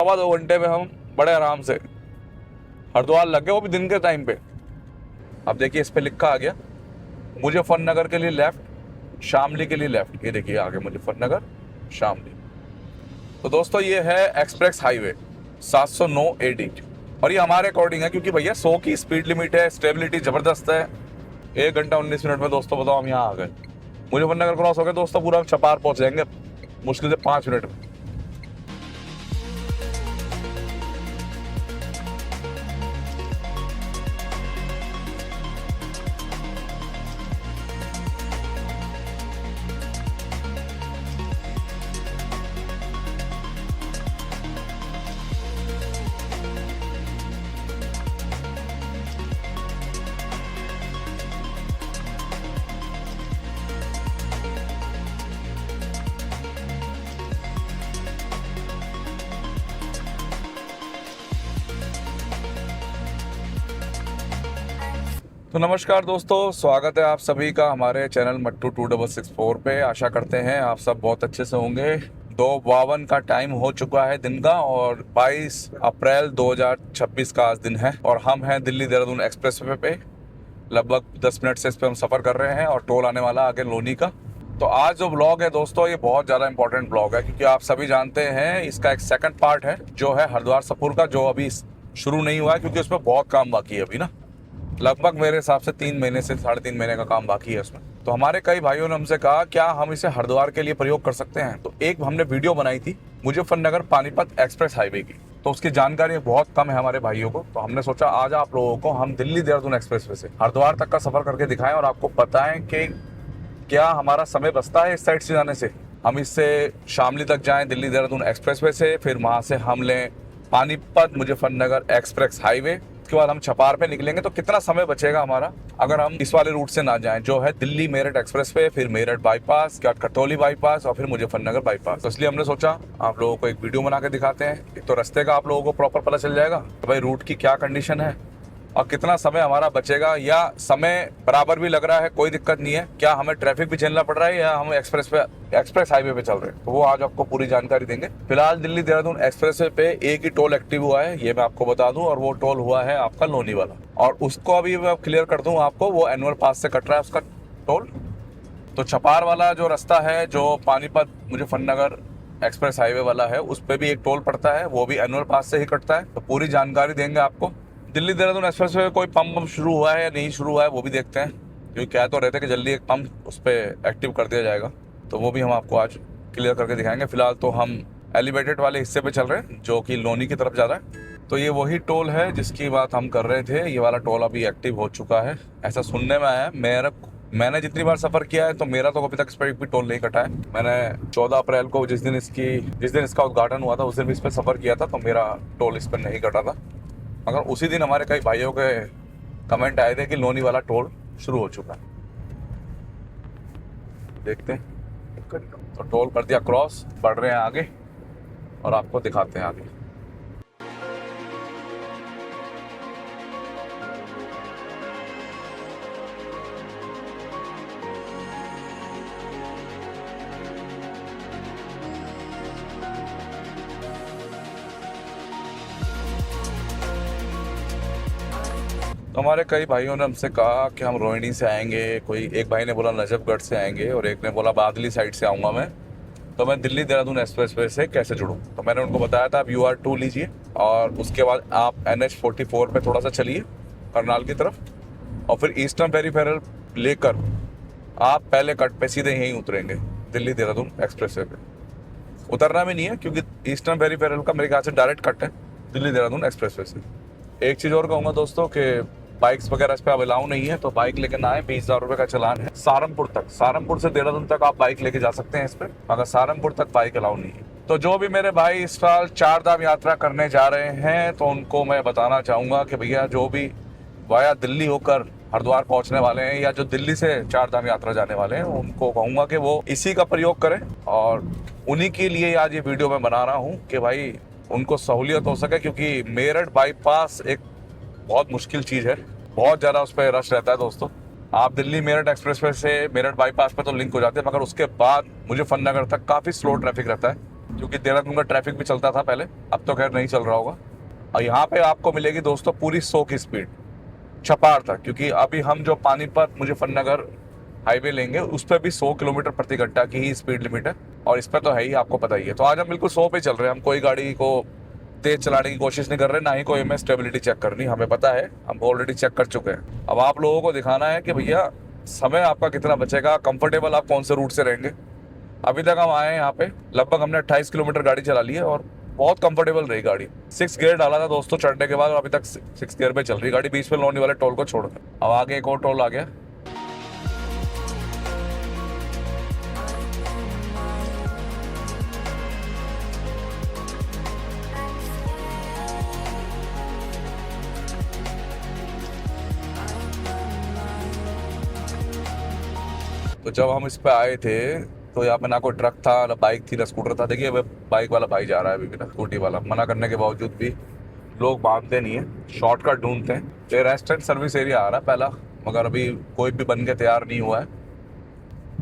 सवा 2 घंटे में हम बड़े आराम से हरिद्वार लग गए, वो भी दिन के टाइम पे। अब देखिए इस पे लिखा आ गया मुजफ्फरनगर के लिए लेफ्ट, शामली के लिए लेफ्ट। ये देखिए आगे मुजफ्फरनगर शामली। तो दोस्तों ये है एक्सप्रेस हाईवे 709 AD और ये हमारे अकॉर्डिंग है क्योंकि भैया 100 की स्पीड लिमिट है, स्टेबिलिटी जबरदस्त है। 1 घंटा 19 मिनट में दोस्तों बताओ हम यहाँ आ गए। मुजफ्फरनगर क्रॉस हो गए दोस्तों, पूरा हम चपार पहुंच जाएंगे मुश्किल से 5 मिनट में। तो नमस्कार दोस्तों, स्वागत है आप सभी का हमारे चैनल मट्टू 2664 पे। आशा करते हैं आप सब बहुत अच्छे से होंगे। 2:52 का टाइम हो चुका है दिन का और 22 अप्रैल 2026 का आज दिन है और हम हैं दिल्ली देहरादून एक्सप्रेस वे पे। लगभग 10 मिनट से इस पे हम सफ़र कर रहे हैं और टोल आने वाला आगे लोनी का। तो आज जो ब्लॉग है दोस्तों ये बहुत ज़्यादा इंपॉर्टेंट ब्लॉग है क्योंकि आप सभी जानते हैं इसका एक सेकंड पार्ट है जो है हरिद्वार सफर का, जो अभी शुरू नहीं हुआ है क्योंकि उसमें बहुत काम बाकी है अभी ना। लगभग मेरे हिसाब से 3 महीने से 3.5 महीने का काम बाकी है उसमें। तो हमारे कई भाइयों ने हमसे कहा क्या हम इसे हरिद्वार के लिए प्रयोग कर सकते हैं। तो एक हमने वीडियो बनाई थी मुजफ्फरनगर पानीपत एक्सप्रेस हाईवे की, तो उसकी जानकारी बहुत कम है हमारे भाइयों को। तो हमने सोचा आज आप लोगों को हम दिल्ली देहरादून एक्सप्रेस वे से हरिद्वार तक का सफर करके दिखाएं और आपको बताएं कि क्या हमारा समय बचता है इस साइड से जाने से। हम इससे शामली तक जाएं दिल्ली देहरादून एक्सप्रेस वे से, फिर वहां से हम लें पानीपत मुजफ्फरनगर एक्सप्रेस हाईवे, उसके बाद हम छपार पे निकलेंगे। तो कितना समय बचेगा हमारा अगर हम इस वाले रूट से ना जाएं जो है दिल्ली मेरठ एक्सप्रेस पे, फिर मेरठ बाईपास, क्या कटौली बाईपास और फिर मुजफ्फरनगर बाईपास। तो इसलिए हमने सोचा आप लोगों को एक वीडियो बना के दिखाते हैं। एक तो रास्ते का आप लोगों को प्रॉपर पता चल जाएगा कि भाई रूट की क्या कंडीशन है और कितना समय हमारा बचेगा, या समय बराबर भी लग रहा है कोई दिक्कत नहीं है, क्या हमें ट्रैफिक भी झेलना पड़ रहा है या हम एक्सप्रेस हाईवे पे चल रहे हैं। तो वो आज आपको पूरी जानकारी देंगे। फिलहाल दिल्ली देहरादून एक्सप्रेस वे पे एक ही टोल एक्टिव हुआ है, ये मैं आपको बता दूं, और वो टोल हुआ है आपका लोनी वाला। और उसको अभी मैं क्लियर कर दूं आपको, वो एनुअल पास से कट रहा है उसका टोल। तो छपार वाला जो रास्ता है जो पानीपत मुजफ्फरनगर एक्सप्रेस हाईवे वाला है उस पर भी एक टोल पड़ता है, वो भी एनुअल पास से ही कटता है। तो पूरी जानकारी देंगे आपको। दिल्ली देहरादून एक्सप्रेस वे कोई पंप शुरू हुआ है या नहीं शुरू हुआ है वो भी देखते हैं, क्योंकि कह तो रहते हैं कि जल्दी एक पंप उस पर एक्टिव कर दिया जाएगा। तो वो भी हम आपको आज क्लियर करके दिखाएंगे। फिलहाल तो हम एलिवेटेड वाले हिस्से पे चल रहे हैं जो कि लोनी की तरफ जा रहा है। तो ये वही टोल है जिसकी बात हम कर रहे थे। ये वाला टोल अभी एक्टिव हो चुका है ऐसा सुनने में आया है। मैंने जितनी बार सफ़र किया है तो मेरा तो अभी तक इस पर एक भी टोल नहीं कटा है। मैंने 14 अप्रैल को जिस दिन इसका उद्घाटन हुआ था उस दिन भी इस पर सफ़र किया था, तो मेरा टोल इस पर नहीं कटा था। मगर उसी दिन हमारे कई भाइयों के कमेंट आए थे कि लोनी वाला टोल शुरू हो चुका है। देखते हैं। तो टोल कर दिया क्रॉस, बढ़ रहे हैं आगे और आपको दिखाते हैं आगे। तो हमारे कई भाइयों ने हमसे कहा कि हम रोहिणी से आएंगे, कोई एक भाई ने बोला नजफगढ़ से आएंगे और एक ने बोला बादली साइड से आऊँगा मैं, तो मैं दिल्ली देहरादून एक्सप्रेस वे से कैसे जुड़ूँ। तो मैंने उनको बताया था आप UR2 लीजिए और उसके बाद आप NH44 पे थोड़ा सा चलिए करनाल की तरफ, और फिर ईस्टर्न पेरीफेरल लेकर आप पहले कट पे सीधे यहीं उतरेंगे दिल्ली देहरादून एक्सप्रेस वे पे। उतरना भी नहीं है क्योंकि ईस्टर्न पेरीफेरल का मेरे ख्याल से डायरेक्ट कट है दिल्ली देहरादून एक्सप्रेस वे से। एक चीज़ और कहूँगा दोस्तों कि बाइक्स वगैरह इस पे अब अलाउ नहीं है, तो बाइक लेके ना आए। 20,000 रुपये का चलान है सहारनपुर से देहरादून तक आप बाइक लेके जा सकते हैं इस पे, मगर सहारनपुर तक बाइक अलाउ नहीं है। तो जो भी मेरे भाई इस साल 4 धाम यात्रा करने जा रहे हैं तो उनको मैं बताना चाहूँगा कि भैया जो भी वाया दिल्ली होकर हरिद्वार पहुँचने वाले हैं या जो दिल्ली से 4 धाम यात्रा जाने वाले हैं उनको कहूँगा कि वो इसी का प्रयोग करें। और उन्हीं के लिए आज ये वीडियो मैं बना रहा हूँ कि भाई उनको सहूलियत हो सके, क्योंकि मेरठ बाईपास एक बहुत मुश्किल चीज़ है, बहुत ज़्यादा उस पर रश रहता है दोस्तों। आप दिल्ली मेरठ एक्सप्रेस वे से मेरठ बाईपास पे तो लिंक हो जाते हैं, मगर उसके बाद मुजफ्फरनगर तक काफ़ी स्लो ट्रैफिक रहता है। क्योंकि देहरादून का ट्रैफिक भी चलता था पहले, अब तो खैर नहीं चल रहा होगा। और यहाँ पे आपको मिलेगी दोस्तों पूरी 100 की स्पीड चपार तक, क्योंकि अभी हम जो पानीपत मुजफ्फरनगर हाईवे लेंगे उस पर भी 100 किलोमीटर प्रति घंटा की ही स्पीड लिमिट है, और इस पर तो है ही, आपको पता ही है। तो आज हम बिल्कुल 100 पे चल रहे हैं। हम कोई गाड़ी को तेज चलाने की कोशिश नहीं कर रहे, ना ही कोई हमें स्टेबिलिटी चेक करनी, हमें पता है, हम ऑलरेडी चेक कर चुके हैं। अब आप लोगों को दिखाना है कि भैया समय आपका कितना बचेगा, कंफर्टेबल आप कौन से रूट से रहेंगे। अभी तक हम आए हैं यहाँ पे, लगभग हमने 28 किलोमीटर गाड़ी चला ली है और बहुत कंफर्टेबल रही गाड़ी। 6 गियर डाला था दोस्तों चढ़ने के बाद, और अभी तक 6 गियर पे चल रही गाड़ी, बीच में लोनी वाले टोल को छोड़कर। अब आगे एक और टोल आ गया। तो जब हम इस पे आए थे तो यहाँ पे ना कोई ट्रक था, ना बाइक थी, ना स्कूटर था। देखिए अब बाइक वाला भाई जा रहा है अभी भी ना, स्कूटी वाला। मना करने के बावजूद भी लोग मानते नहीं है, शॉर्टकट ढूंढते हैं। ये रेस्टोरेंट सर्विस एरिया आ रहा है पहला, मगर अभी कोई भी बन के तैयार नहीं हुआ है।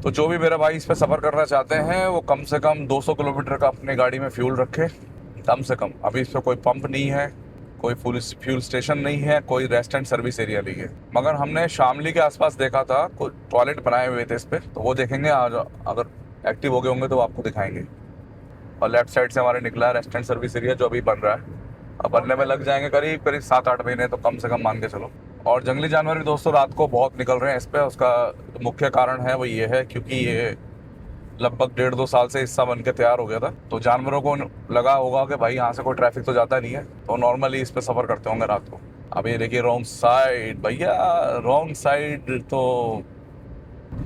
तो जो भी मेरे भाई इस पे सफ़र करना चाहते हैं वो कम से कम 200 किलोमीटर का अपनी गाड़ी में फ्यूल रखे, कम से कम। अभी इस पर कोई पंप नहीं है, कोई फ्यूल स्टेशन नहीं है, कोई रेस्टोरेंट सर्विस एरिया नहीं है। मगर हमने शामली के आसपास देखा था, कुछ टॉयलेट बनाए हुए थे इस पे, तो वो देखेंगे आज, अगर एक्टिव हो गए होंगे तो आपको दिखाएंगे। और लेफ्ट साइड से हमारे निकला है रेस्टोरेंट सर्विस एरिया, जो अभी बन रहा है। अब बनने में लग जाएंगे करीब करीब 7-8 महीने, तो कम से कम मान के चलो। और जंगली जानवर भी दोस्तों रात को बहुत निकल रहे हैं इस पे। उसका मुख्य कारण है वो ये है, क्योंकि ये लगभग 1.5-2 साल से हिस्सा बन के तैयार हो गया था, तो जानवरों को लगा होगा कि भाई यहाँ से कोई ट्रैफिक तो जाता नहीं है, तो नॉर्मली इस पे सफ़र करते होंगे रात को। अब ये देखिए रॉन्ग साइड, भैया रॉन्ग साइड तो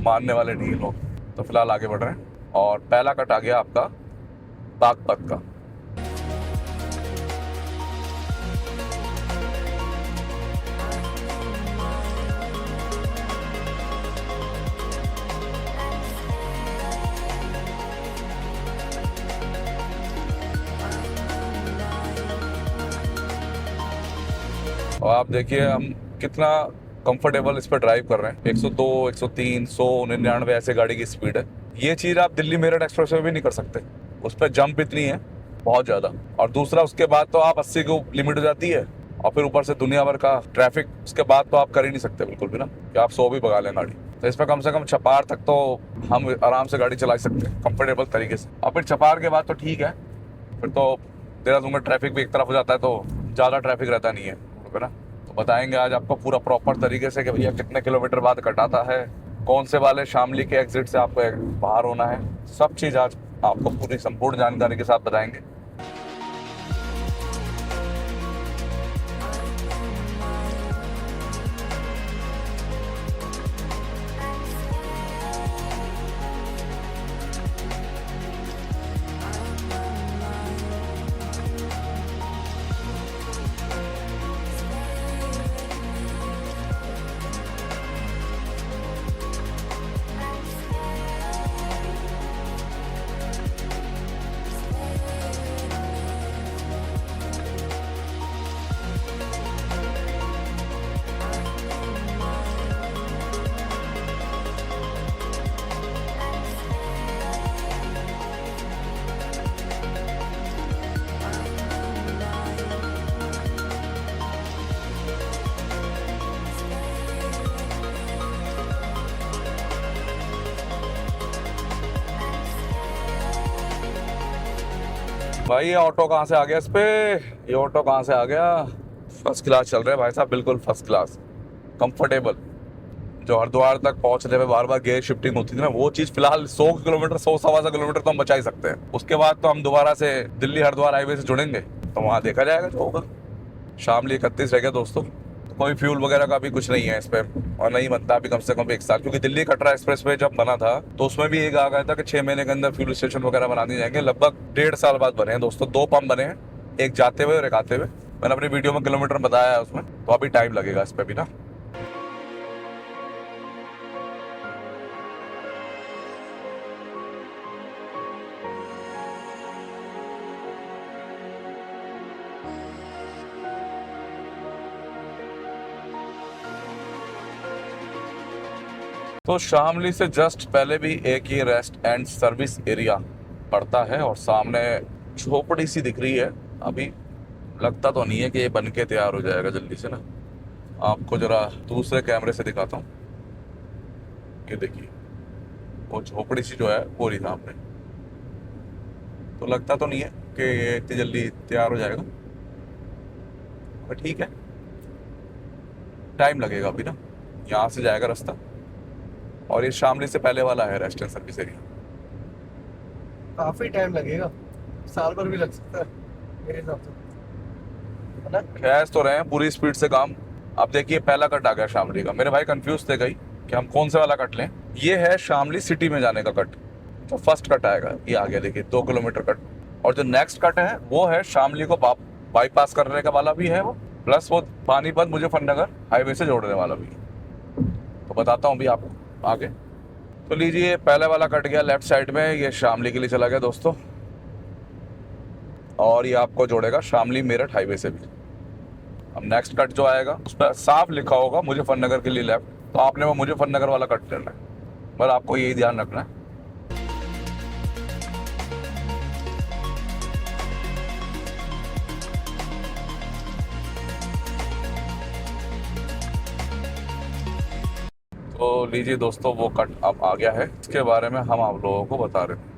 मानने वाले नहीं लोग। तो फिलहाल आगे बढ़ रहे हैं, और पहला कट आ गया आपका बागपत का। और आप देखिए हम कितना कंफर्टेबल इस पर ड्राइव कर रहे हैं। 102, 103, 100, 99 ऐसे गाड़ी की स्पीड है। ये चीज़ आप दिल्ली मेरठ एक्सप्रेस में भी नहीं कर सकते, उस पर जंप इतनी है बहुत ज़्यादा। और दूसरा उसके बाद तो आप 80 को लिमिट हो जाती है, और फिर ऊपर से दुनिया भर का ट्रैफिक, उसके बाद तो आप कर ही नहीं सकते बिल्कुल भी ना, कि आप 100 भी भगा लें गाड़ी। तो इस पर कम से कम चपार तक तो हम आराम से गाड़ी चला सकते हैं कंफर्टेबल तरीके से। और फिर चपार के बाद तो ठीक है, फिर तो देहरादून में ट्रैफिक भी एक तरफ हो जाता है, तो ज़्यादा ट्रैफिक रहता नहीं है ना। तो बताएंगे आज आपको पूरा प्रॉपर तरीके से कि भैया कितने किलोमीटर बाद कटाता है, कौन से वाले शामली के एग्जिट से आपको बाहर होना है, सब चीज़ आज आपको पूरी संपूर्ण जानकारी के साथ बताएंगे। भाई ये ऑटो कहाँ से आ गया इस पे, ये ऑटो कहाँ से आ गया। फर्स्ट क्लास चल रहा है भाई साहब, बिल्कुल फर्स्ट क्लास कंफर्टेबल। जो हरिद्वार तक पहुंचने में बार बार गियर शिफ्टिंग होती थी ना, वो चीज़ फिलहाल 100 किलोमीटर, 100-125 किलोमीटर तो हम बचा ही सकते हैं। उसके बाद तो हम दोबारा से दिल्ली हरिद्वार हाईवे से जुड़ेंगे, तो वहाँ देखा जाएगा जो होगा। शामली 31 रह गया दोस्तों, तो कोई फ्यूल वगैरह का भी कुछ नहीं है इस पर, और नहीं बनता अभी कम से कम 1 साल, क्योंकि दिल्ली कटरा एक्सप्रेस वे जब बना था तो उसमें भी एक आ गया था कि 6 महीने के अंदर फ्यूल स्टेशन वगैरह बना दिए जाएंगे। लगभग 1.5 साल बाद बने हैं दोस्तों, 2 पंप बने हैं, एक जाते हुए और एक आते हुए। मैंने अपनी वीडियो में किलोमीटर बताया है उसमें, तो अभी टाइम लगेगा इस पर भी ना। तो शामली से जस्ट पहले भी एक ही रेस्ट एंड सर्विस एरिया पड़ता है और सामने झोपड़ी सी दिख रही है। अभी लगता तो नहीं है कि ये बन के तैयार हो जाएगा जल्दी से ना। आपको जरा दूसरे कैमरे से दिखाता हूँ। ये देखिए वो झोपड़ी सी जो है वो रही सामने। तो लगता तो नहीं है कि ये इतनी जल्दी तैयार हो जाएगा, पर ठीक है, टाइम लगेगा अभी ना। यहाँ से जाएगा रास्ता और ये शामली से पहले वाला है रेस्टोरेंट सर्विस एरिया। काफी टाइम लगेगा, साल भर भी लग सकता है मेरे हिसाब से, है ना? खैस तो रहे हैं पूरी स्पीड से काम। अब देखिए पहला कट आ गया शामली का। मेरे भाई कंफ्यूज थे कई कि हम कौन से वाला कट लें। ये है शामली सिटी में जाने का कट, तो फर्स्ट कट आएगा ये आ गया, देखिए 2 किलोमीटर कट। और जो नेक्स्ट कट है वो है शामली को बाईपास करने का वाला भी है वो, प्लस वो पानीपत मुजफ्फरनगर हाईवे से जोड़ने वाला भी है। तो बताता हूँ अभी आपको आगे। तो लीजिए पहले वाला कट गया लेफ्ट साइड में, ये शामली के लिए चला गया दोस्तों, और ये आपको जोड़ेगा शामली मेरठ हाईवे से भी। अब नेक्स्ट कट जो आएगा उस पर साफ लिखा होगा मुजफ्फरनगर के लिए लेफ्ट, तो आपने वो मुजफ्फरनगर वाला कट लेना है, पर आपको यही ध्यान रखना है। तो लीजिए दोस्तों वो कट अब आ गया है, इसके बारे में हम आप लोगों को बता रहे हैं।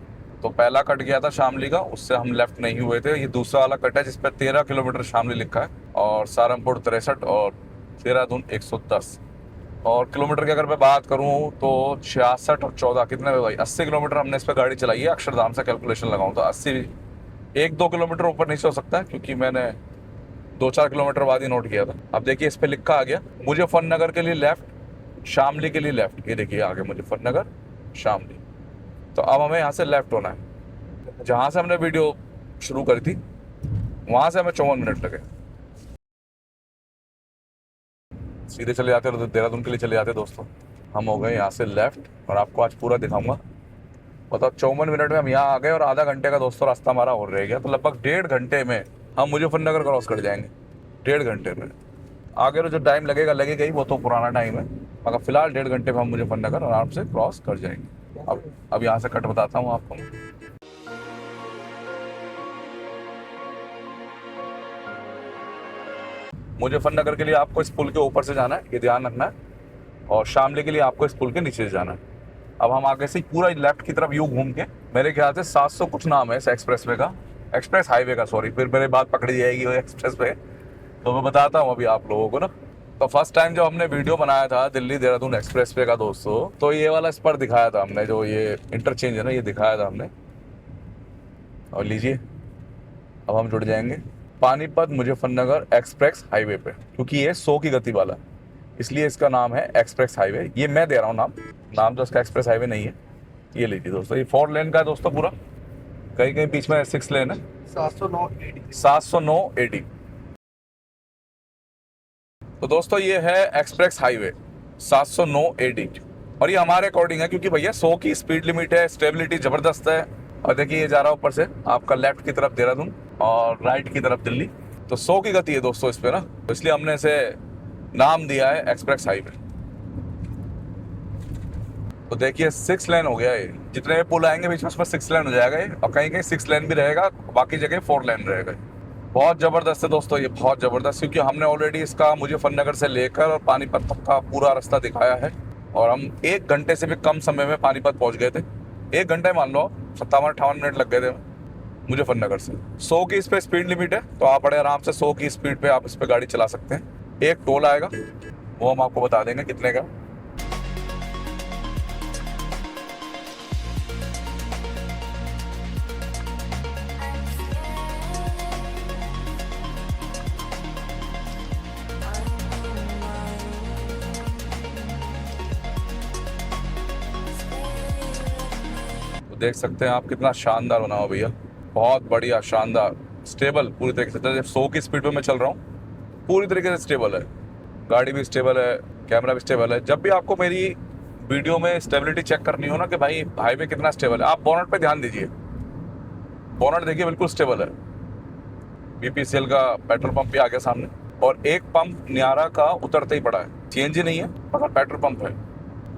तो पहला कट गया था शामली का, उससे हम लेफ्ट नहीं हुए थे। ये दूसरा वाला कट है जिसपे 13 किलोमीटर शामली लिखा है और सहारनपुर 63 और देहरादून 110। और किलोमीटर की अगर मैं बात करूं तो 66 और 14 कितने में भाई, 80 किलोमीटर हमने इस पर गाड़ी चलाई है। अक्षरधाम से कैलकुलेशन लगाऊं तो 80, 1-2 किलोमीटर ऊपर नीचे हो सकता है, क्योंकि मैंने 2-4 किलोमीटर बाद ही नोट किया था। अब देखिए इस पर लिखा आ गया मुजफ्फरनगर के लिए लेफ्ट, शामली के लिए लेफ्ट। ये देखिए आगे मुजफ्फरनगर शामली। तो अब हमें यहाँ से लेफ्ट होना है। जहाँ से हमने वीडियो शुरू करी थी वहाँ से हमें 54 मिनट लगे। सीधे चले जाते हैं देहरादून के लिए चले जाते दोस्तों। हम हो गए यहाँ से लेफ्ट और आपको आज पूरा दिखाऊंगा। बताओ 54 मिनट में हम यहाँ आ गए और आधा घंटे का दोस्तों रास्ता हमारा और रह गया। तो लगभग 1.5 घंटे में हम मुजफ्फरनगर क्रॉस कर जाएंगे। 1.5 घंटे में। आगे तो जो टाइम लगेगा लगेगा ही, वो तो पुराना टाइम है, मगर फिलहाल 1.5 घंटे में हम मुजफ्फरनगर आराम से क्रॉस कर जाएंगे। अब यहाँ से कट बताता हूँ आपको। मुजफ्फरनगर के लिए आपको इस पुल के ऊपर से जाना है, ये ध्यान रखना है, और शामली के लिए आपको इस पुल के नीचे से जाना है। अब हम आगे से पूरा लेफ्ट की तरफ यूं घूम के, मेरे ख्याल से 700 कुछ नाम है इस एक्सप्रेस वे का, एक्सप्रेस हाईवे का, सॉरी, फिर मेरी बात पकड़ी जाएगी वो एक्सप्रेस वे। तो मैं बताता हूँ अभी आप लोगों को ना। तो फर्स्ट टाइम जब हमने वीडियो बनाया था दिल्ली देहरादून एक्सप्रेस वे का दोस्तों, तो ये वाला इस पर दिखाया था हमने, जो ये इंटरचेंज है ना, ये दिखाया था हमने। और लीजिए अब हम जुड़ जाएंगे पानीपत मुजफ्फरनगर एक्सप्रेस हाईवे पे, क्योंकि ये 100 की गति वाला, इसलिए इसका नाम है एक्सप्रेस हाईवे। ये मैं दे रहा हूँ नाम तो इसका एक्सप्रेस हाईवे नहीं है। ये लीजिए दोस्तों, ये 4 लेन का है दोस्तों पूरा, कहीं कहीं बीच में 6 लेन है। 709 AD। तो दोस्तों ये है एक्सप्रेस हाईवे 709 AD, और ये हमारे अकॉर्डिंग है, क्योंकि भैया 100 की स्पीड लिमिट है, स्टेबिलिटी जबरदस्त है। और देखिए ये जा रहा है ऊपर से आपका लेफ्ट की तरफ देहरादून और राइट की तरफ दिल्ली। तो 100 की गति है दोस्तों इस पे ना, तो इसलिए हमने इसे नाम दिया है एक्सप्रेस हाईवे। तो देखिए 6 लेन हो गया ये, जितने पुल आएंगे बीच में उसमें 6 लेन हो जाएगा ये, और कहीं कहीं 6 लेन भी रहेगा, बाकी जगह 4 लेन रहेगा। बहुत ज़बरदस्त है दोस्तों ये, बहुत ज़बरदस्त, क्योंकि हमने ऑलरेडी इसका मुजफ्फरनगर से लेकर और पानीपत तक का पूरा रास्ता दिखाया है, और हम 1 घंटे से भी कम समय में पानीपत पहुंच गए थे। 1 घंटे मान लो, 57-58 मिनट लग गए थे मुजफ्फरनगर से। 100 की इस पर स्पीड लिमिट है, तो आप बड़े आराम से 100 की स्पीड पे आप इस पर गाड़ी चला सकते हैं। एक टोल आएगा, वो हम आपको बता देंगे कितने का। तो देख सकते हैं आप कितना शानदार बना हुआ भैया, बहुत बढ़िया, शानदार, स्टेबल पूरी तरीके से। जब 100 की स्पीड पे मैं चल रहा हूँ पूरी तरीके से स्टेबल है, गाड़ी भी स्टेबल है, कैमरा भी स्टेबल है। जब भी आपको मेरी वीडियो में स्टेबिलिटी चेक करनी हो ना कि भाई हाईवे कितना स्टेबल है, आप बोनट पे ध्यान दीजिए। बोनट देखिए बिल्कुल स्टेबल है। BPCL का पेट्रोल पंप भी आ गया सामने, और एक पंप न्यारा का उतरते ही पड़ा है, CNG नहीं है मगर पेट्रोल पंप है।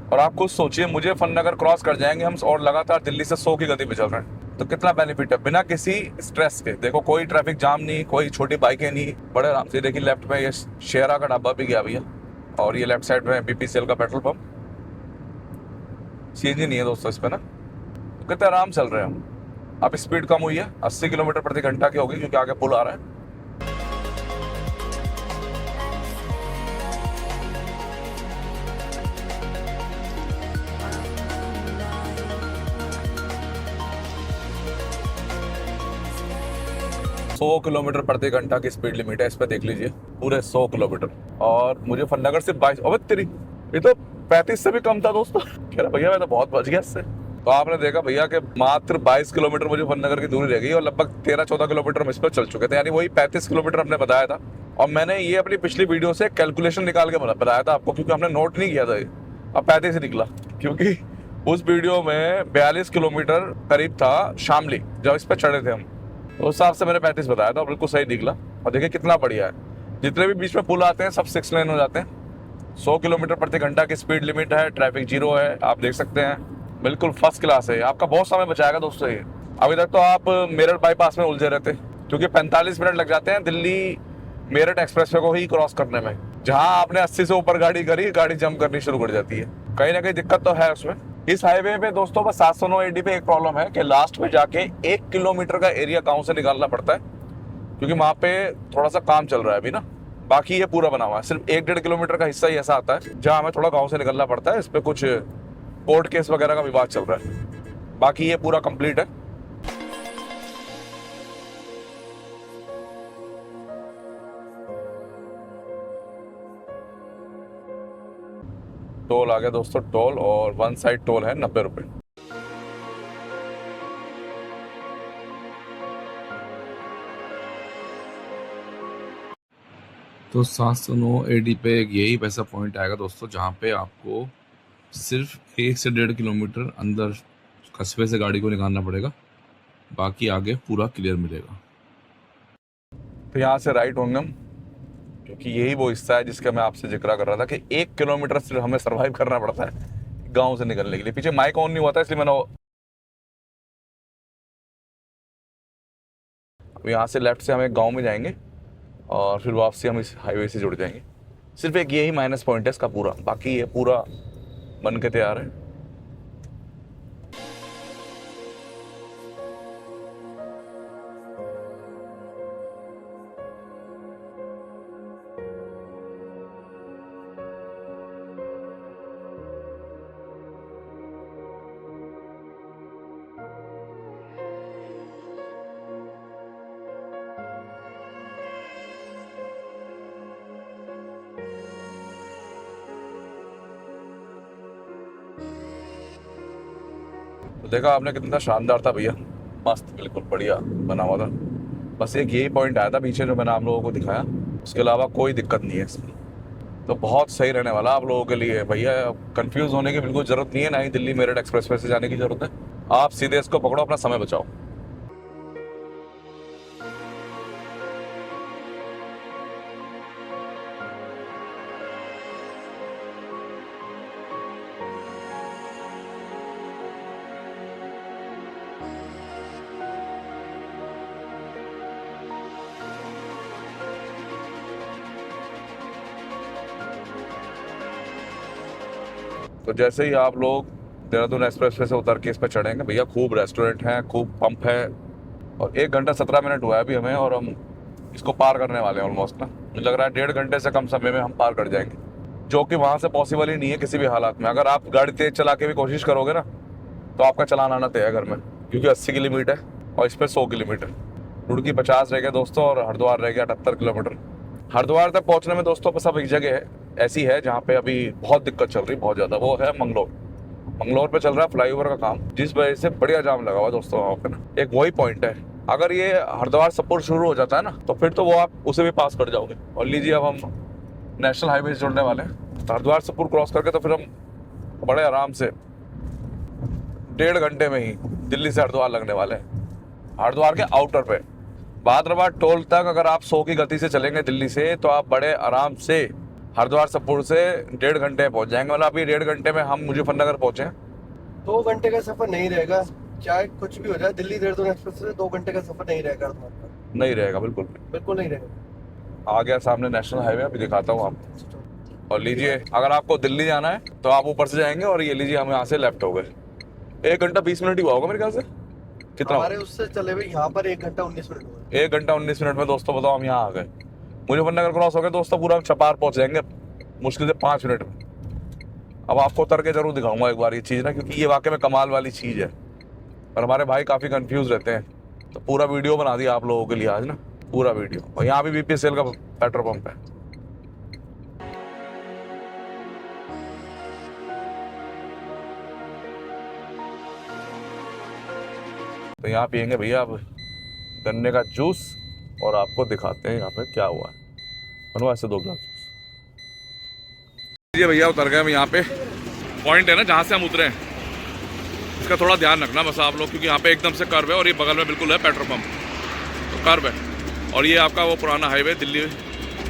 और आप खुद सोचिए मुजफ्फरनगर क्रॉस कर जाएंगे हम और लगातार दिल्ली से 100 की गति पे चल रहे हैं। तो कितना बेनिफिट है बिना किसी स्ट्रेस के। देखो कोई ट्रैफिक जाम नहीं, कोई छोटी बाइकें नहीं, बड़े आराम से। देखिए लेफ्ट में ये शेरा का ढाबा भी गया भैया, और ये लेफ्ट साइड में BPCL का पेट्रोल पंप। सीएनजी नहीं है दोस्तों इस पे ना। तो कितने आराम चल रहे हैं हम। अब स्पीड कम हुई है, 80 किलोमीटर प्रति घंटा की होगी, क्योंकि आगे पुल आ रहा है। सौ किलोमीटर प्रति घंटा की स्पीड लिमिट है इस पे, देख लीजिए पूरे 100 किलोमीटर। और मुजफ्फरनगर से 22, अबे तेरी ये तो 35 से भी कम था दोस्तों। कह रहा भैया मैं तो बहुत बच गया इससे। तो आपने देखा भैया कि मात्र 22 किलोमीटर मुजफ्फरनगर की दूरी रह गई और लगभग 13-14 किलोमीटर हम इस पर चल चुके थे, यानी वही 35 किलोमीटर हमने बताया था। और मैंने ये अपनी पिछली वीडियो से कैलकुलेशन निकाल के बताया था आपको, क्योंकि हमने नोट नहीं किया था ये। अब 35 ही निकला, क्योंकि उस वीडियो में 42 किलोमीटर करीब था शामली जब इस पर चढ़े थे हम, तो उस हिसाब से मैंने 35 बताया था, बिल्कुल सही निकला। और देखिए कितना बढ़िया है, जितने भी बीच में पुल आते हैं सब 6 लेन हो जाते हैं। 100 किलोमीटर प्रति घंटा की स्पीड लिमिट है, ट्रैफिक जीरो है, आप देख सकते हैं, बिल्कुल फर्स्ट क्लास है। आपका बहुत समय बचाएगा दोस्तों ये। अभी तक तो आप मेरठ बाईपास में उलझे रहते, क्योंकि 45 मिनट लग जाते हैं दिल्ली मेरठ एक्सप्रेसवे को ही क्रॉस करने में। जहां आपने 80 से ऊपर गाड़ी करी, गाड़ी जंप करनी शुरू कर जाती है। कहीं ना कहीं दिक्कत तो है उसमें। इस हाईवे पे दोस्तों बस 709 AD पे एक प्रॉब्लम है कि लास्ट में जाके 1 किलोमीटर का एरिया गांव से निकालना पड़ता है, क्योंकि वहां पे थोड़ा सा काम चल रहा है अभी ना। बाकी ये पूरा बना हुआ है, सिर्फ 1-1.5 किलोमीटर का हिस्सा ही ऐसा आता है जहां हमें थोड़ा गांव से निकलना पड़ता है। इस पे कुछ कोर्ट केस वगैरह का विवाद चल रहा है, बाकी ये पूरा कंप्लीट है। टोल आ गया दोस्तों, टोल, और वन साइड टोल है 90 रुपए। तो 709 AD पे एक यही वैसा पॉइंट आएगा दोस्तों, जहाँ पे आपको सिर्फ 1 से 1.5 किलोमीटर अंदर कस्बे से गाड़ी को निकालना पड़ेगा, बाकी आगे पूरा क्लियर मिलेगा। तो यहाँ से राइट होंगे हम, क्योंकि यही वो हिस्सा है जिसका मैं आपसे जिक्र कर रहा था कि 1 किलोमीटर सिर्फ हमें सरवाइव करना पड़ता है गांव से निकलने के लिए। पीछे माइक ऑन नहीं हुआ था इसलिए मैंने। अब यहाँ से लेफ्ट से हम एक गांव में जाएंगे और फिर वापसी हम इस हाईवे से जुड़ जाएंगे। सिर्फ एक यही माइनस पॉइंट है इसका पूरा, बाकी ये पूरा बन के तैयार है। तो देखा आपने कितना शानदार था भैया, मस्त, बिल्कुल बढ़िया बना हुआ था। बस एक यही पॉइंट आया था पीछे जो मैंने आप लोगों को दिखाया, उसके अलावा कोई दिक्कत नहीं है इसमें। तो बहुत सही रहने वाला आप लोगों के लिए भैया। कंफ्यूज होने की बिल्कुल जरूरत नहीं है, ना ही दिल्ली मेरठ एक्सप्रेसवे से जाने की जरूरत है। आप सीधे इसको पकड़ो, अपना समय बचाओ। तो जैसे ही आप लोग देहरादून एक्सप्रेसवे से उतर के इस पर चढ़ेंगे भैया, खूब रेस्टोरेंट हैं, खूब पंप है, और 1 घंटा 17 मिनट हुआ है अभी हमें, और हम इसको पार करने वाले हैं ऑलमोस्ट ना। मुझे लग रहा है 1.5 घंटे से कम समय में हम पार कर जाएंगे, जो कि वहाँ से पॉसिबल ही नहीं है किसी भी हालात में। अगर आप गाड़ी तेज चला के भी कोशिश करोगे ना, तो आपका चलान आना तय है घर में, क्योंकि 80 की लिमिट है और इस पर 100 की लिमिट है। रुड़की 50 रह गया दोस्तों, और हरिद्वार रह गया 78 किलोमीटर। हरिद्वार तक पहुँचने में दोस्तों बस अब एक जगह है ऐसी है जहाँ पे अभी बहुत दिक्कत चल रही, बहुत ज़्यादा, वो है मंगलोर। मंगलोर पे चल रहा है फ्लाईओवर का काम, जिस वजह से बढ़िया जाम लगा हुआ दोस्तों वहाँ पे ना। एक वही पॉइंट है, अगर ये हरिद्वार सपुर शुरू हो जाता है ना, तो फिर तो वो आप उसे भी पास कर जाओगे। और लीजिए अब हम नेशनल हाईवे से जुड़ने वाले हैं, तो हरिद्वार सपुर क्रॉस करके तो फिर हम बड़े आराम से 1.5 घंटे में ही दिल्ली से हरिद्वार लगने वाले हैं। हरिद्वार के आउटर पे भादरवा टोल तक अगर आप 100 की गति से चलेंगे दिल्ली से, तो आप बड़े आराम से हरिद्वार सपुर से 1.5 घंटे में पहुंच जाएंगे। मतलब अभी 1.5 घंटे में हम मुजफ्फरनगर पहुंचे। 2 घंटे का सफर नहीं रहेगा, चाहे कुछ भी हो जाए, दिल्ली देहरादून एक्सप्रेस से 2 घंटे का सफर नहीं रहेगा तुम्हारा। नहीं रहेगा बिल्कुल भी। बिल्कुल नहीं रहेगा। आ गया सामने नेशनल हाईवे, अभी दिखाता हूँ आपको। और लीजिए, अगर आपको दिल्ली जाना है तो आप ऊपर से जाएंगे और ये लीजिए हम यहाँ से लेफ्ट हो गए। 1 घंटा 20 मिनट ही हुआ होगा मेरे ख्याल से। कितना हमारे उससे चले हुए यहाँ पर 1 घंटा 19 मिनट हुआ। 1 घंटा 19 मिनट में दोस्तों बताओ हम यहाँ आ गए। मुजफ्फरनगर क्रॉस हो गए दोस्तों, पूरा चपार पहुंच जाएंगे मुश्किल से 5 मिनट में। अब आपको उतर के जरूर दिखाऊंगा एक बार ये चीज़ ना, क्योंकि ये वाकई में कमाल वाली चीज़ है। और हमारे भाई काफ़ी कंफ्यूज रहते हैं, तो पूरा वीडियो बना दिया आप लोगों के लिए आज ना, पूरा वीडियो। और यहाँ भी बीपीसीएल का पेट्रोल पंप है। तो यहाँ पियेंगे भैया अब गन्ने का जूस, और आपको दिखाते हैं यहाँ पे क्या हुआ है। बनवा ऐसे 2 गिलास जूस। ये भैया उतर गए हम यहाँ पे। पॉइंट है ना जहाँ से हम उतरे हैं, इसका थोड़ा ध्यान रखना बस आप लोग, क्योंकि यहाँ पे एकदम से कर्व है और ये बगल में बिल्कुल है पेट्रोल पंप, तो कर्व है। और ये आपका वो पुराना हाईवे दिल्ली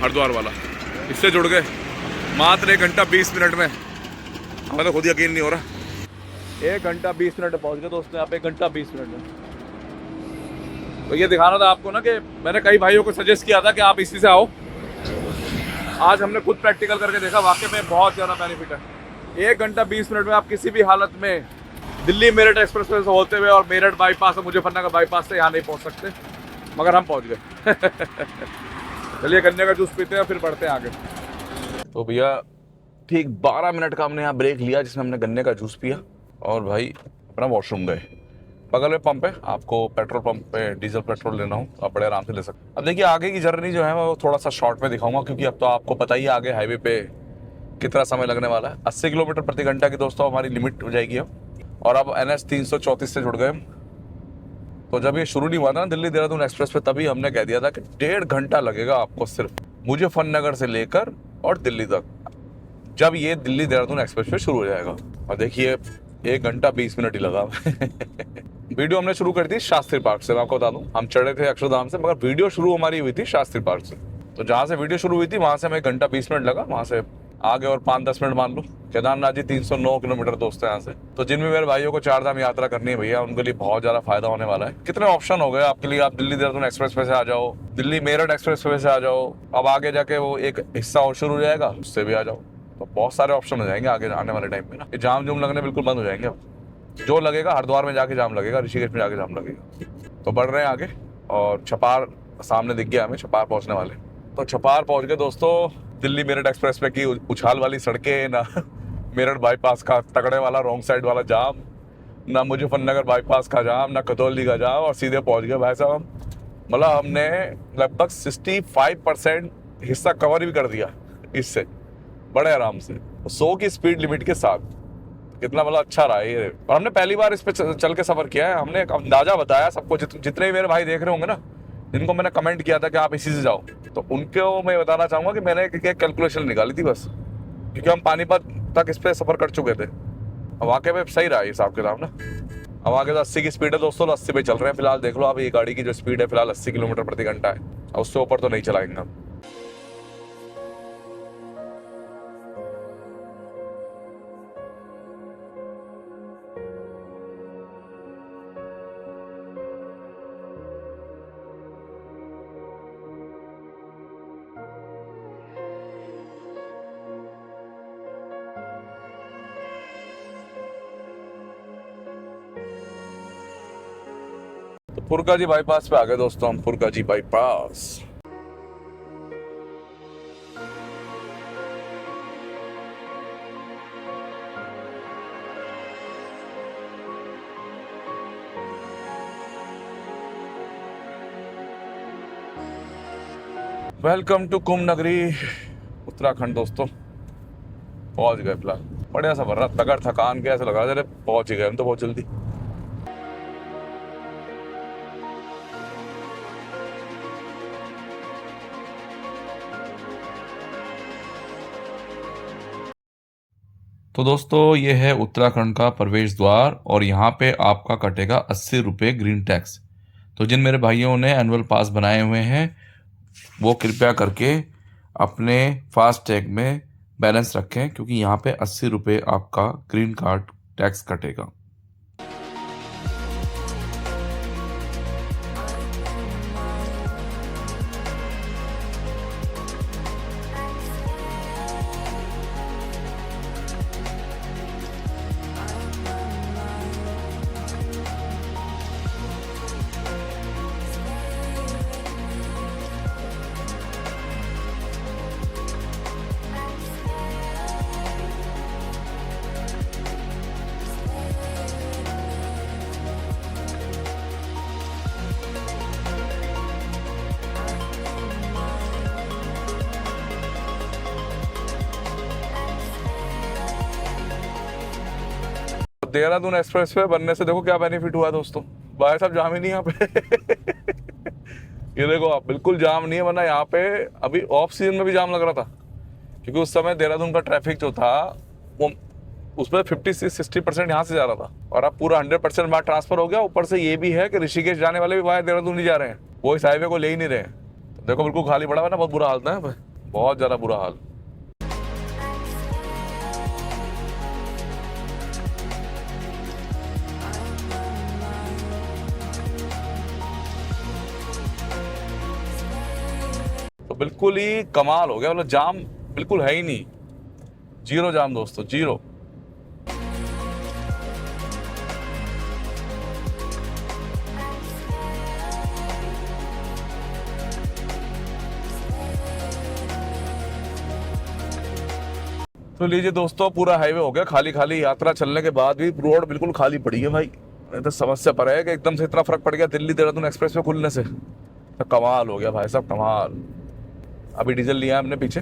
हरिद्वार वाला, इससे जुड़ गए मात्र 1 घंटा 20 मिनट में। हमें तो खुद यकीन नहीं हो रहा। 1 घंटा 20 मिनट में पहुँच गए दोस्तों यहाँ पे, 1 घंटा 20 मिनट में। तो ये दिखाना था आपको ना कि मैंने कई भाइयों को सजेस्ट किया था कि आप इसी से आओ। आज हमने खुद प्रैक्टिकल करके देखा, वाकई में बहुत ज़्यादा बेनिफिट है। 1 घंटा 20 मिनट में आप किसी भी हालत में दिल्ली मेरठ एक्सप्रेसवे से होते हुए और मेरठ बाईपास और मुजफ्फरनगर बाईपास से यहाँ नहीं पहुँच सकते, मगर हम पहुँच गए। चलिए गन्ने का जूस पीते हैं फिर बढ़ते हैं आगे। तो भैया ठीक 12 मिनट का हमने यहाँ ब्रेक लिया, जिसमें हमने गन्ने का जूस पिया और भाई अपना वॉशरूम गए। बगल में पंप है, आपको पेट्रोल पंप पे डीजल पेट्रोल लेना हो तो आप बड़े आराम से ले सकते। अब देखिए आगे की जर्नी जो है वो थोड़ा सा शॉर्ट में दिखाऊंगा, क्योंकि अब तो आपको पता ही है आगे हाईवे पे कितना समय लगने वाला है। 80 किलोमीटर प्रति घंटा की दोस्तों हमारी लिमिट हो जाएगी अब। और अब NH 334 से जुड़ गए हम। तो जब ये शुरू नहीं हुआ था ना दिल्ली देहरादून एक्सप्रेस पे, तभी हमने कह दिया था कि 1.5 घंटा लगेगा आपको सिर्फ मुजफ्फरनगर से लेकर और दिल्ली तक, जब ये दिल्ली देहरादून एक्सप्रेस पे शुरू हो जाएगा। और देखिए 1 घंटा 20 मिनट ही लगा। वीडियो हमने शुरू कर दी शास्त्री पार्क से। मैं आपको बता दूं, हम चढ़े थे अक्षरधाम से, मगर वीडियो शुरू हमारी हुई थी शास्त्री पार्क से। तो जहाँ से वीडियो शुरू हुई थी वहां से हमें 1 घंटा 20 मिनट लगा, वहां से आगे और 5-10 मिनट मान लो। केदारनाथ जी 309 किलोमीटर दोस्तों यहाँ से। तो जिन भी मेरे भाइयों को 4 धाम यात्रा करनी है भैया, उनके लिए बहुत ज्यादा फायदा होने वाला है। कितने ऑप्शन हो गए आपके लिए। आप दिल्ली देहरादून एक्सप्रेस वे से आ जाओ, दिल्ली मेरठ एक्सप्रेस वे से आ जाओ, अब आगे जाके वो एक हिस्सा और शुरू हो जाएगा, उससे भी आ जाओ। तो बहुत सारे ऑप्शन हो जाएंगे आगे आने वाले टाइम में ना। ये जाम जुम लगने बिल्कुल बंद हो जाएंगे। अब जो लगेगा हरिद्वार में जाके जाम लगेगा, ऋषिकेश में जाके जाम लगेगा। तो बढ़ रहे हैं आगे और छपार सामने दिख गया हमें, छपार पहुंचने वाले। तो छपार पहुंच गए दोस्तों। दिल्ली मेरठ एक्सप्रेस पे की उछाल वाली सड़कें, ना मेरठ बाईपास का तगड़े वाला रॉन्ग साइड वाला जाम, ना मुजफ्फरनगर बाईपास का जाम, ना कतौली का जाम, और सीधे पहुंच गए भाई साहब। मतलब हमने लगभग 65% हिस्सा कवर भी कर दिया इससे, बड़े आराम से, 100 की स्पीड लिमिट के साथ। कितना मतलब अच्छा रहा है ये। और हमने पहली बार इस पे चल के सफर किया है। हमने एक अंदाजा बताया सबको, जितने भी मेरे भाई देख रहे होंगे ना, जिनको मैंने कमेंट किया था कि आप इसी से जाओ, तो उनको मैं बताना चाहूंगा कि मैंने एक कैलकुलेशन निकाली थी बस, क्योंकि हम पानीपत तक इस पे सफर कर चुके थे। अब वाकई में सही रहा है हिसाब किताब ना। अब आगे तो 80 की स्पीड है दोस्तों, 80 पे चल रहे हैं फिलहाल। देख लो आप, ये गाड़ी की जो स्पीड है फिलहाल 80 किलोमीटर प्रति घंटा है, और उससे ऊपर तो नहीं चलाएंगे हम। तो फुरकाजी बाईपास पे आ गए दोस्तों हम, फुरकाजी बाईपास। वेलकम टू कुंभ नगरी उत्तराखंड दोस्तों। पहुंच गए फिलहाल। बढ़िया सफर रहा, तगड़ थकान के ऐसा लगा जरा पहुंच ही गए हम तो बहुत जल्दी। तो दोस्तों ये है उत्तराखंड का प्रवेश द्वार, और यहाँ पे आपका कटेगा 80 रुपये ग्रीन टैक्स। तो जिन मेरे भाइयों ने एनुअल पास बनाए हुए हैं वो कृपया करके अपने फास्टैग में बैलेंस रखें, क्योंकि यहाँ पे 80 रुपये आपका ग्रीन कार्ड टैक्स कटेगा। देहरादून एक्सप्रेस वे बनने से देखो क्या बेनिफिट हुआ दोस्तों, भाई साहब जाम ही नहीं यहाँ पे। ये देखो आप, बिल्कुल जाम नहीं है, वरना यहाँ पे अभी ऑफ सीजन में भी जाम लग रहा था, क्योंकि उस समय देहरादून का ट्रैफिक जो था वो उसमें 50-60% यहाँ से जा रहा था, और अब पूरा 100% वहाँ ट्रांसफर हो गया। ऊपर से ये भी है कि ऋषिकेश जाने वाले भी वहाँ देहरादून नहीं जा रहे हैं, वो इस हाईवे को ले ही नहीं रहे हैं। तो देखो बिल्कुल खाली पड़ा हुआ ना, बहुत बुरा हाल था यहाँ पे, बहुत ज़्यादा बुरा हाल। तो बिल्कुल ही कमाल हो गया, मतलब जाम बिल्कुल है ही नहीं, जीरो जाम दोस्तों, जीरो। तो लीजिए दोस्तों, पूरा हाईवे हो गया खाली खाली। यात्रा चलने के बाद भी रोड बिल्कुल खाली पड़ी है भाई। तो समस्या पर है कि एकदम से इतना फर्क पड़ गया दिल्ली देहरादून एक्सप्रेस वे खुलने से, तो कमाल हो गया भाई साहब, कमाल। अभी डीजल लिया है हमने पीछे।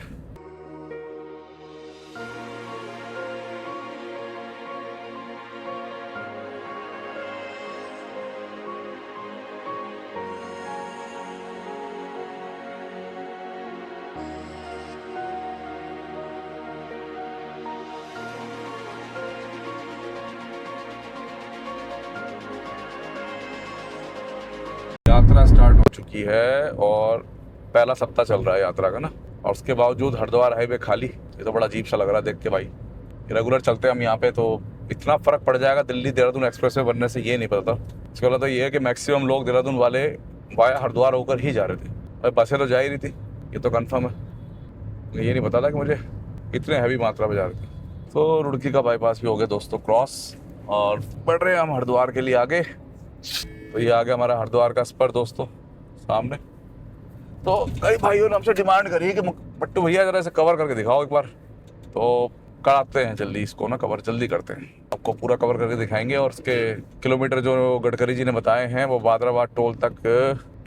यात्रा स्टार्ट हो चुकी है और पहला सप्ताह चल रहा है यात्रा का ना, और उसके बावजूद हरिद्वार हाईवे खाली। ये तो बड़ा अजीब सा लग रहा है देख के भाई। रेगुलर चलते हैं हम यहाँ पे तो इतना फर्क पड़ जाएगा दिल्ली देहरादून एक्सप्रेस वे बनने से, ये नहीं पता था। इसके अलावा तो ये है कि मैक्सिमम लोग देहरादून वाले वाया हरिद्वार होकर ही जा रहे थे, और बसें तो जा ही रही थी, ये तो कन्फर्म है। ये नहीं पता था कि मुझे इतने हैवी मात्रा में जा रही थी। तो रुड़की का बाईपास भी हो गया दोस्तों क्रॉस, और बढ़ रहे हैं हम हरिद्वार के लिए आगे। तो ये आ गया हमारा हरिद्वार का स्पर दोस्तों सामने। तो कई भाइयों ने हमसे डिमांड करी है कि पट्टू भैया जरा इसे कवर करके दिखाओ एक बार, तो कराते हैं जल्दी इसको ना, कवर जल्दी करते हैं, आपको पूरा कवर करके दिखाएंगे। और इसके किलोमीटर जो गडकरी जी ने बताए हैं वो बादराबाद टोल तक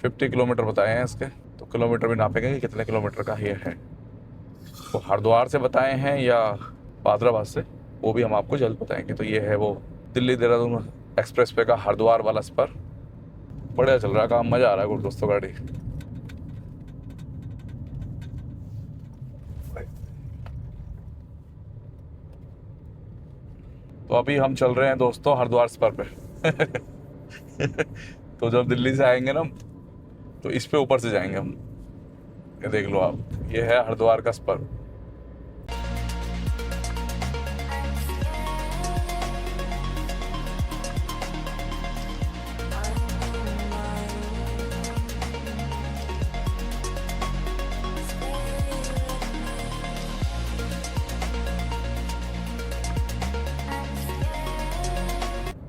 50 किलोमीटर बताए हैं इसके, तो किलोमीटर भी नापेंगे कि कितने किलोमीटर का ये है। वो हरिद्वार से बताए हैं या बादराबाद से, वो भी हम आपको जल्द बताएंगे। तो ये है वो दिल्ली देहरादून एक्सप्रेस वे का हरिद्वार वाला स्पर। बढ़िया चल रहा है काम, मज़ा आ रहा है दोस्तों गाड़ी। तो अभी हम चल रहे हैं दोस्तों हरिद्वार स्पर पे। तो जब दिल्ली से आएंगे ना तो इस पे ऊपर से जाएंगे हम, ये देख लो आप, ये है हरिद्वार का स्पर।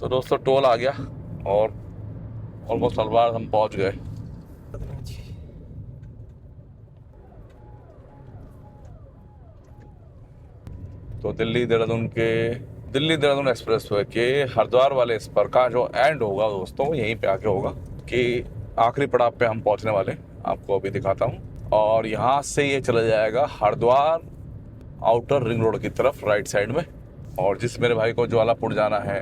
तो दोस्तों टोल आ गया और ऑलमोस्ट हरिद्वार हम पहुंच गए। तो दिल्ली देहरादून एक्सप्रेस वे के हरिद्वार वाले स्पर का जो एंड होगा दोस्तों वो यहीं पे आके होगा, कि आखिरी पड़ाव पे हम पहुंचने वाले, आपको अभी दिखाता हूं। और यहाँ से ये चला जाएगा हरिद्वार आउटर रिंग रोड की तरफ राइट साइड में, और जिस मेरे भाई को ज्वालापुर जाना है,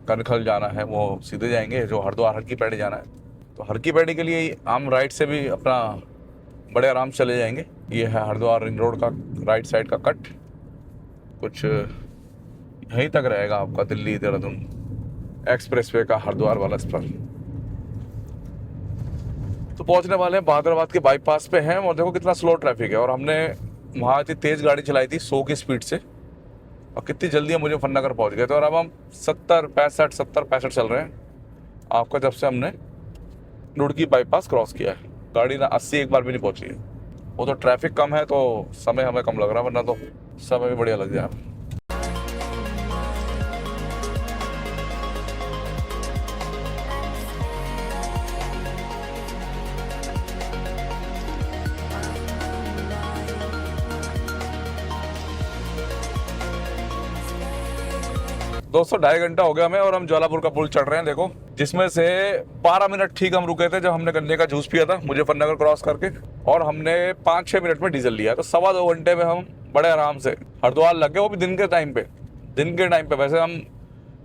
कनखल जाना है, वो सीधे जाएंगे। जो हरिद्वार हर की पैड़ी जाना है तो हर की पैड़ी के लिए हम राइट से भी अपना बड़े आराम से चले जाएंगे। ये है हरिद्वार रिंग रोड का राइट साइड का कट, कुछ यहीं तक रहेगा आपका दिल्ली देहरादून एक्सप्रेस वे का हरिद्वार वाला स्पर। तो पहुंचने वाले हैं बादराबाद के बाईपास पे हैं, और देखो कितना स्लो ट्रैफिक है। और हमने वहाँ इतनी तेज़ गाड़ी चलाई थी 100 की स्पीड से, और कितनी जल्दी हम मुजफ्फरनगर पहुंच गए थे। और अब हम 70-65 चल रहे हैं आपका, जब से हमने रुड़की बाईपास क्रॉस किया है। गाड़ी ना 80 एक बार भी नहीं पहुंची है। वो तो ट्रैफिक कम है तो समय हमें कम लग रहा है, वरना तो समय भी बढ़िया लग जाए। दोस्तों 2.5 घंटा हो गया हमें, और हम ज्वालापुर का पुल चढ़ रहे हैं देखो, जिसमें से 12 मिनट ठीक हम रुके थे जब हमने गन्ने का जूस पिया था मुजफ्फरनगर क्रॉस करके, और हमने 5-6 मिनट में डीजल लिया। तो 2.25 घंटे में हम बड़े आराम से हरिद्वार लग गए, वो भी दिन के टाइम पे। वैसे हम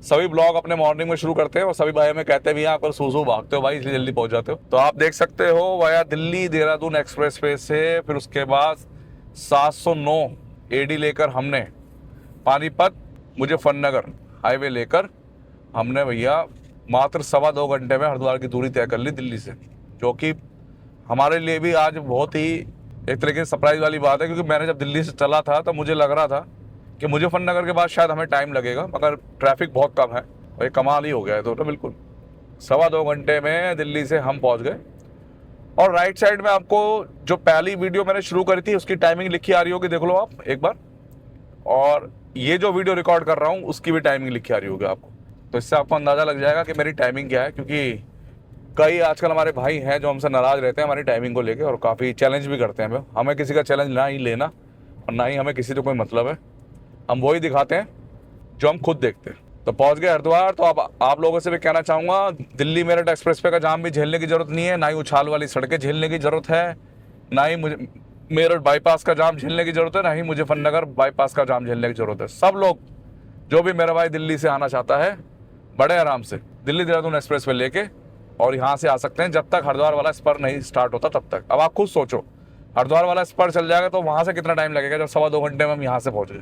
सभी ब्लॉग अपने मॉर्निंग में शुरू करते हैं और सभी भाई हमें कहते भी हैं आप पर सूसू भागते हो भाई, इसलिए जल्दी पहुंच जाते हो। तो आप देख सकते हो via Delhi Dehradun express way से, फिर उसके बाद 709 एडी लेकर हमने पानीपत मुजफ्फरनगर हाईवे लेकर हमने भैया मात्र 2.25 घंटे में हरिद्वार की दूरी तय कर ली दिल्ली से, जो कि हमारे लिए भी आज बहुत ही एक तरीके से सरप्राइज वाली बात है, क्योंकि मैंने जब दिल्ली से चला था तो मुझे लग रहा था कि मुजफ्फरनगर के बाद शायद हमें टाइम लगेगा, मगर ट्रैफिक बहुत कम है और ये कमाल ही हो गया है। तो बिल्कुल 2.25 घंटे में दिल्ली से हम पहुंच गए। और राइट साइड में आपको जो पहली वीडियो मैंने शुरू करी थी उसकी टाइमिंग लिखी आ रही होगी, देख लो आप एक बार। और ये जो वीडियो रिकॉर्ड कर रहा हूँ उसकी भी टाइमिंग लिखी आ रही होगी आपको, तो इससे आपको अंदाज़ा लग जाएगा कि मेरी टाइमिंग क्या है। क्योंकि कई आजकल हमारे भाई हैं जो हमसे नाराज़ रहते हैं हमारी टाइमिंग को लेके और काफ़ी चैलेंज भी करते हैं। हमें किसी का चैलेंज ना ही लेना और ना ही हमें किसी से कोई मतलब है, हम वही दिखाते हैं जो हम खुद देखते हैं। तो पहुंच गए हरिद्वार। तो अब आप लोगों से भी कहना चाहूँगा, दिल्ली मेरठ एक्सप्रेस वे का जाम भी झेलने की ज़रूरत नहीं है, ना ही उछाल वाली सड़कें झेलने की ज़रूरत है, ना ही मुझे मेरठ बाईपास का जाम झेलने की ज़रूरत है, ना ही मुजफ्फरनगर बाईपास का जाम झेलने की ज़रूरत है। सब लोग जो भी मेरा भाई दिल्ली से आना चाहता है बड़े आराम से दिल्ली देहरादून एक्सप्रेस वे लेके और यहाँ से आ सकते हैं, जब तक हरिद्वार वाला स्पर नहीं स्टार्ट होता तब तक। अब आप खुद सोचो, हरिद्वार वाला स्पर चल जाएगा तो वहाँ से कितना टाइम लगेगा, जब 2.25 घंटे में हम यहाँ से पहुँचे।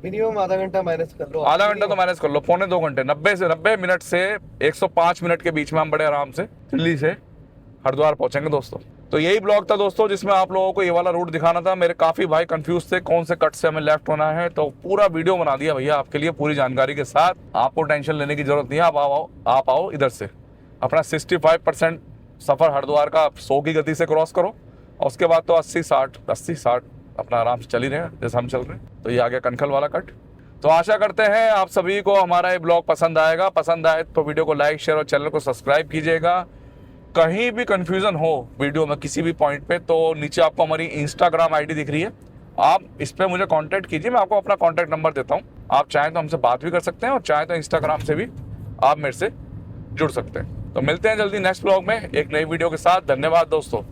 मिनिमम आधा घंटा माइनस कर लो, आधा घंटा तो मैनेज कर लो, 2.25 घंटे, 90 मिनट से 105 मिनट के बीच में हम बड़े आराम से दिल्ली से हरिद्वार पहुंचेंगे दोस्तों। तो यही ब्लॉग था दोस्तों, जिसमें आप लोगों को ये वाला रूट दिखाना था। मेरे काफ़ी भाई कंफ्यूज थे कौन से कट से हमें लेफ्ट होना है, तो पूरा वीडियो बना दिया भैया आपके लिए पूरी जानकारी के साथ। आपको टेंशन लेने की जरूरत नहीं है, आप आओ इधर से अपना 65% सफ़र हरिद्वार का 100 की गति से क्रॉस करो और उसके बाद तो 80-60 अपना आराम से चल ही रहे हैं जैसे हम चल रहे हैं। तो ये आ गया कनखल वाला कट। तो आशा करते हैं आप सभी को हमारा ये ब्लॉग पसंद आएगा। पसंद आए तो वीडियो को लाइक शेयर और चैनल को सब्सक्राइब कीजिएगा। कहीं भी कंफ्यूजन हो वीडियो में किसी भी पॉइंट पे तो नीचे आपको हमारी इंस्टाग्राम आईडी दिख रही है, आप इस पर मुझे कांटेक्ट कीजिए। मैं आपको अपना कांटेक्ट नंबर देता हूँ, आप चाहें तो हमसे बात भी कर सकते हैं और चाहें तो इंस्टाग्राम से भी आप मेरे से जुड़ सकते हैं। तो मिलते हैं जल्दी नेक्स्ट ब्लॉग में एक नई वीडियो के साथ। धन्यवाद दोस्तों।